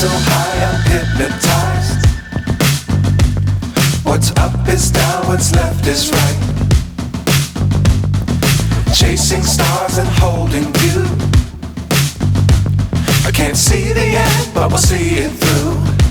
so high I'm hypnotized. What's up is down, what's left is right. Chasing stars and holding you. I can't see the end, but we'll see it through.